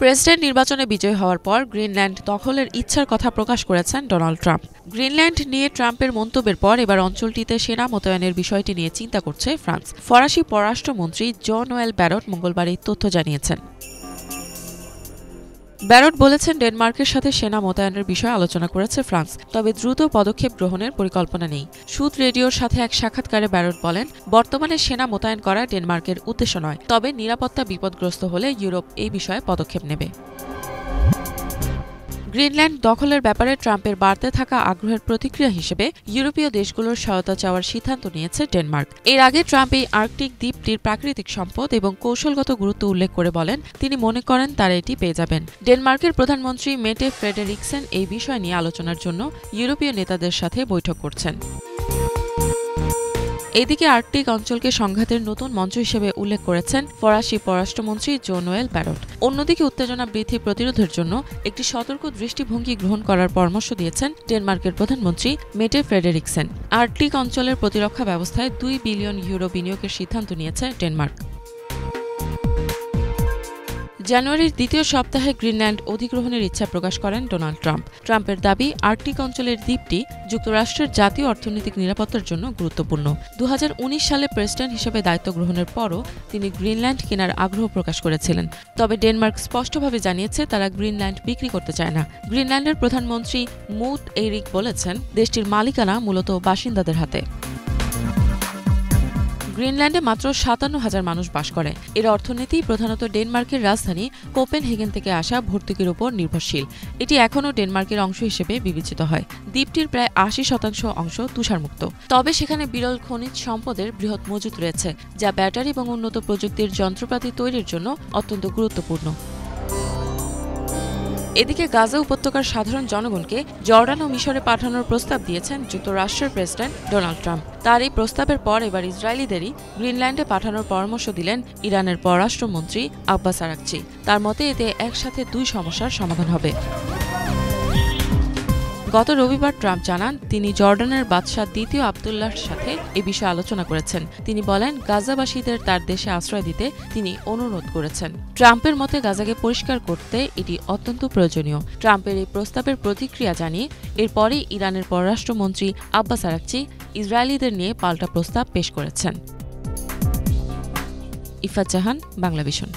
President নির্বাচনে বিজয়ী হওয়ার পর গ্রিনল্যান্ড দখলের ইচ্ছার কথা প্রকাশ করেছেন ডোনাল্ড ট্রাম্প। গ্রিনল্যান্ড নিয়ে ট্রাম্পের মন্তব্যের পর এবার অঞ্চলটিতে সেনা মোতায়েনের বিষয়টি নিয়ে চিন্তা করছে ফ্রান্স। ফরাসি পররাষ্ট্রমন্ত্রী জন-নোয়েল ব্যারট মঙ্গলবার এই তথ্য জানিয়েছেন। ব্যারট বলেছেন, ডেনমার্কের সাথে সেনা মোতায়েনের বিষয়ে আলোচনা করেছে ফ্রান্স, তবে দ্রুত পদক্ষেপ গ্রহণের পরিকল্পনা নেই। সুদ রেডিওর সাথে এক সাক্ষাৎকারে ব্যারট বলেন, বর্তমানে সেনা মোতায়েন করা ডেনমার্কের উদ্দেশ্য নয়, তবে নিরাপত্তা বিপদগ্রস্ত হলে ইউরোপ এই বিষয়ে পদক্ষেপ নেবে। গ্রিনল্যান্ড দখলের ব্যাপারে ট্রাম্পের বাড়তে থাকা আগ্রহের প্রতিক্রিয়া হিসেবে ইউরোপীয় দেশগুলোর সহায়তা চাওয়ার সিদ্ধান্ত নিয়েছে ডেনমার্ক। এর আগে ট্রাম্প এই আর্কটিক দ্বীপটির প্রাকৃতিক সম্পদ এবং কৌশলগত গুরুত্ব উল্লেখ করে বলেন, তিনি মনে করেন তারা এটি পেয়ে যাবেন। ডেনমার্কের প্রধানমন্ত্রী মেটে ফ্রেডেরিকসেন এই বিষয় নিয়ে আলোচনার জন্য ইউরোপীয় নেতাদের সাথে বৈঠক করছেন। এদিকে আর্কটিক অঞ্চলকে সংঘাতের নতুন মঞ্চ হিসেবে উল্লেখ করেছেন ফরাসি পররাষ্ট্রমন্ত্রী জন-নোয়েল ব্যারট। অন্যদিকে উত্তেজনা বৃদ্ধি প্রতিরোধের জন্য একটি সতর্ক দৃষ্টিভঙ্গি গ্রহণ করার পরামর্শ দিয়েছেন ডেনমার্কের প্রধানমন্ত্রী মেটে ফ্রেডেরিকসেন। আর্কটিক অঞ্চলের প্রতিরক্ষা ব্যবস্থায় 2 বিলিয়ন ইউরো বিনিয়োগের সিদ্ধান্ত নিয়েছে ডেনমার্ক। জানুয়ারির দ্বিতীয় সপ্তাহে গ্রিনল্যান্ড অধিগ্রহণের ইচ্ছা প্রকাশ করেন ডোনাল্ড ট্রাম্প। ট্রাম্পের দাবি, আর্কটিক অঞ্চলের দ্বীপটি যুক্তরাষ্ট্রের জাতীয় অর্থনৈতিক নিরাপত্তার জন্য গুরুত্বপূর্ণ। 2019 সালে প্রেসিডেন্ট হিসেবে দায়িত্ব গ্রহণের পরও তিনি গ্রিনল্যান্ড কেনার আগ্রহ প্রকাশ করেছিলেন। তবে ডেনমার্ক স্পষ্টভাবে জানিয়েছে তারা গ্রিনল্যান্ড বিক্রি করতে চায় না। গ্রিনল্যান্ডের প্রধানমন্ত্রী মুট এরিক বলেছেন, দেশটির মালিকানা মূলত বাসিন্দাদের হাতে। গ্রিনল্যান্ডে মাত্র 57,000 মানুষ বাস করে। এর অর্থনীতি প্রধানত ডেনমার্কের রাজধানী কোপেনহেগেন থেকে আসা ভর্তুকির উপর নির্ভরশীল। এটি এখনও ডেনমার্কের অংশ হিসেবে বিবেচিত হয়। দ্বীপটির প্রায় 80% অংশ তুষারমুক্ত। তবে সেখানে বিরল খনিজ সম্পদের বৃহৎ মজুত রয়েছে, যা ব্যাটারি এবং উন্নত প্রযুক্তির যন্ত্রপাতি তৈরির জন্য অত্যন্ত গুরুত্বপূর্ণ। এদিকে গাজা উপত্যকার সাধারণ জনগণকে জর্ডান ও মিশরে পাঠানোর প্রস্তাব দিয়েছেন যুক্তরাষ্ট্রের প্রেসিডেন্ট ডোনাল্ড ট্রাম্প। তার এই প্রস্তাবের পর এবার ইসরায়েলিদেরই গ্রিনল্যান্ডে পাঠানোর পরামর্শ দিলেন ইরানের পররাষ্ট্রমন্ত্রী আব্বাস আরাকচি। তার মতে এতে একসাথে 2 সমস্যার সমাধান হবে। গত রবিবার ট্রাম্প জানান, তিনি জর্ডানের বাদশাহ দ্বিতীয় আবদুল্লাহর সাথে এ বিষয়ে আলোচনা করেছেন। তিনি বলেন, গাজাবাসীদের তার দেশে আশ্রয় দিতে তিনি অনুরোধ করেছেন। ট্রাম্পের মতে গাজাকে পরিষ্কার করতে এটি অত্যন্ত প্রয়োজনীয়। ট্রাম্পের এই প্রস্তাবের প্রতিক্রিয়া জানিয়ে এরপরই ইরানের পররাষ্ট্রমন্ত্রী আব্বাস আরাকচি ইসরায়েলিদের নিয়ে পাল্টা প্রস্তাব পেশ করেছেন। ইফাত জাহান, বাংলাভিশন।